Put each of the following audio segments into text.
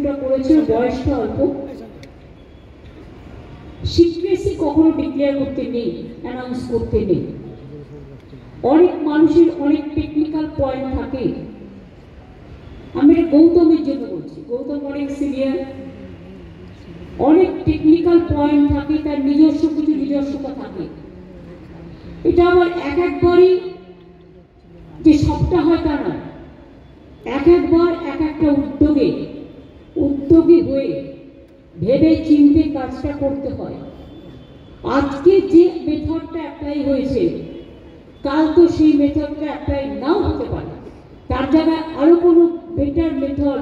ইন্টারভিউটা করেছে, বয়সটা অল্প। সিক্রেসি কখনো ডিক্লেয়ার করতে নেই, অ্যানাউন্স করতে নেই। অনেক মানুষের অনেক টেকনিক্যাল পয়েন্ট থাকে। আমি এটা গৌতমের জন্য বলছি, গৌতম অনেক সিনিয়র, অনেক টেকনিক্যাল পয়েন্ট থাকে, তার নিজস্ব কিছু নিজস্বতা থাকে। এটা আবার একবারই যে সবটা হয় তা নয়, একবার একটা উদ্যোগী হয়ে ভেবে চিন্তে কাজটা করতে হয়। আজকে যে মেথডটা অ্যাপ্লাই হয়েছে, কাল তো সেই মেথডটা অ্যাপ্লাই নাও হতে পারে, তার জায়গায় আরো কোনো বেটার মেথড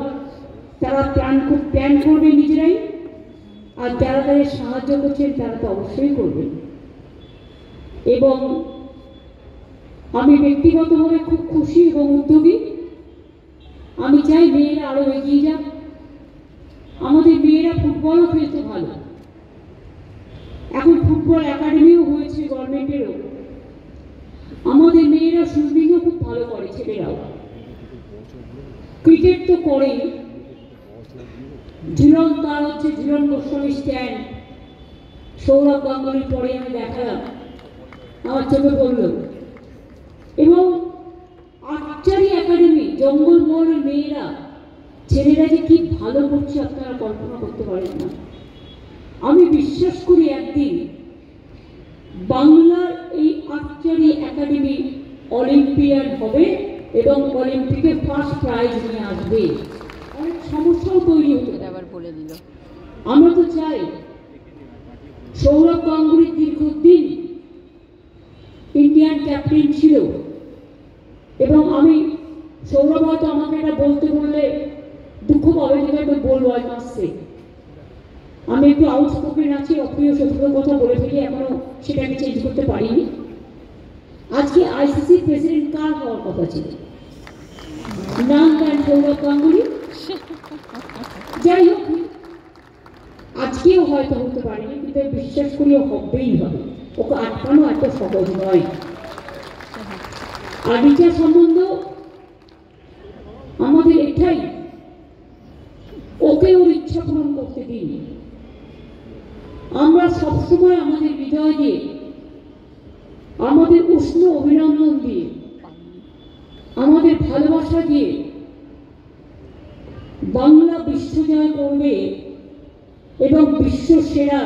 তারা প্ল্যান করবে নিজেরাই, আর যারা তাদের সাহায্য করছেন তারা তো অবশ্যই করবেন। এবং আমি ব্যক্তিগতভাবে খুব খুশি এবং উদ্যোগী। আমি চাই মেয়েরা আরো এগিয়ে যাক। আমাদের মেয়েরা ফুটবলও খেলতে ভালো, এখন ফুটবল একাডেমিও হয়েছে গভর্নমেন্টেরও। আমাদের মেয়েরা সুইমিংও খুব ভালো করে, ছেলেরাও। ক্রিকেট তো করেই, ঝুলন তার হচ্ছে ঝুলন গোস্বামী স্ট্যান্ড, সৌরভ গাঙ্গুলির পরে আমি দেখালাম, আমার চোখে পড়লো। এবং আর্চারি একাডেমি, জঙ্গলমহলের মেয়েরা, ছেলেরা যে কি ভালো করছে আপনারা কল্পনা করতে পারেন না। আমি বিশ্বাস করি একদিন বাংলার এই আর্চারি একাডেমি অলিম্পিয়ান হবে এবং অলিম্পিকে ফার্স্ট প্রাইজ নিয়ে আসবে। অনেক সমস্যাও তৈরি হতে বলে দিল। আমরা তো চাই, সৌরভ গাঙ্গুলি দীর্ঘদিন ইন্ডিয়ান ক্যাপ্টেন ছিল, এবং আমি সৌরভ হয়তো আমাকে এটা বলতে বললে দুঃখ পাবে, যেটা আমি বলবো, আমি একটু আউটস্পোকেন আছি, অপ্রিয় শত্রুর কথা বলে থেকে এখনো সেটাকে চেঞ্জ করতে পারিনি। আজকে আইসিসি প্রেসিডেন্ট কার হওয়ার কথা ছিল? নাম দেন সৌরভ গাঙ্গুলি। যাই হোক, আজকেও হয়তো হতে পারেনি, কিন্তু বিশ্বাস করিও হবেই হবে। ওকে আটকানো এত সহজ নয়। আর বিচার সম্বন্ধ আমাদের এটাই, ওকে ওর ইচ্ছা পূরণ করতে দিন। আমরা সবসময় আমাদের হৃদয় দিয়ে, আমাদের উষ্ণ অভিনন্দন দিয়ে, আমাদের ভালোবাসা দিয়ে বাংলা বিশ্বজয় করবে এবং বিশ্ব সেরা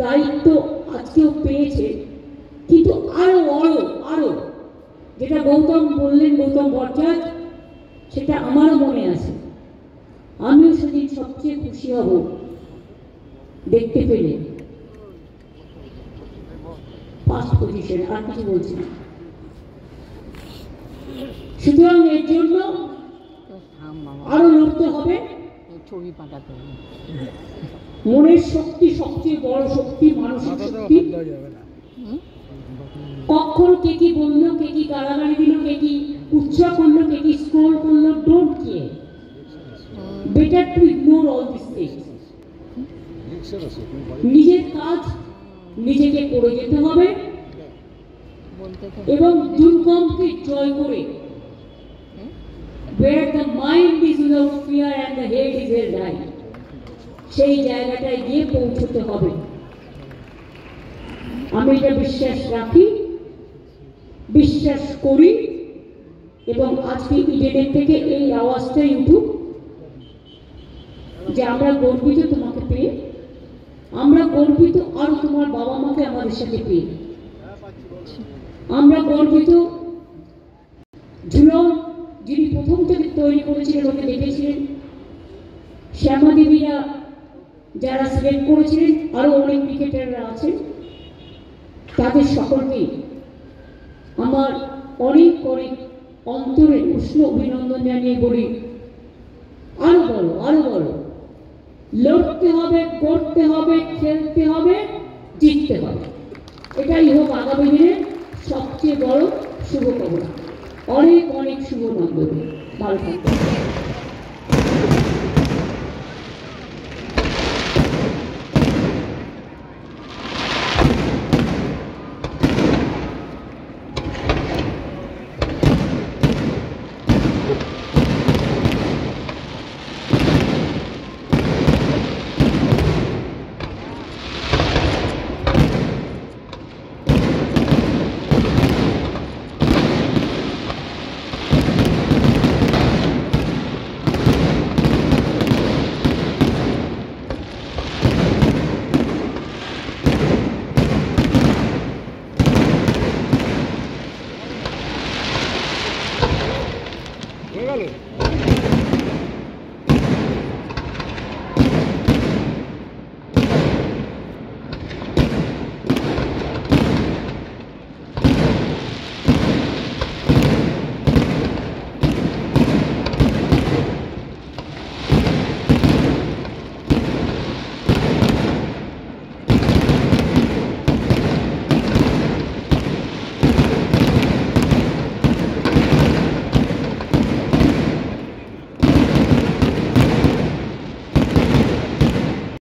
দায়িত্ব আজকেও পেয়েছে। কিন্তু আরো যেটা গৌতম বললেন, গৌতম ভট্টাচার্য, সেটা আমারও মনে আছে। আমিও সেদিন সবচেয়ে খুশি হব দেখতে পেলে ফার্স্ট পজিশন, আর কিছু বলছি না। সুতরাং এর জন্য আরো লড়তে হবে। মনের শক্তি সবচেয়ে বড় শক্তি, মানসিক শক্তি। কখন কে কি বললো, কে কি গালাগালি দিল, কে কি উৎসাহ করলো, কে কি স্ক্রোল করলো, don't care. Better to ignore all this things. নিজের কাজ নিজেকে করে যেতে হবে এবং দুর্গমকে জয় করে, where the mind is without fear and the head is held high, সেই জায়গাটায় গিয়ে পৌঁছতে হবে। আমি এটা বিশ্বাস রাখি, বিশ্বাস করি, এবং আজকে ইডেনের থেকে এই আওয়াজটাই উঠুক যে আমরা গর্বিত তোমাকে পেয়ে, আমরা গর্বিত আর তোমার বাবা মাকে আমাদের সাথে পেয়ে, আমরা গর্বিত ঝুলন যিনি প্রথম থেকে তৈরি করেছিলেন, ওকে দেখেছিলেন, শ্যামা দেবীরা যারা সিলেক্ট করেছিলেন, আরো অনেক ক্রিকেটাররা আছেন, তাদের সকলকেই আমার অনেক অন্তরে উষ্ণ অভিনন্দন জানিয়ে বলি, আরো বড় লড়তে হবে, করতে হবে, খেলতে হবে, জিততে হবে। এটাই হোক আগামী দিনের সবচেয়ে বড় শুভকামনা। অনেক শুভকামনা। ভালো থাকবেন।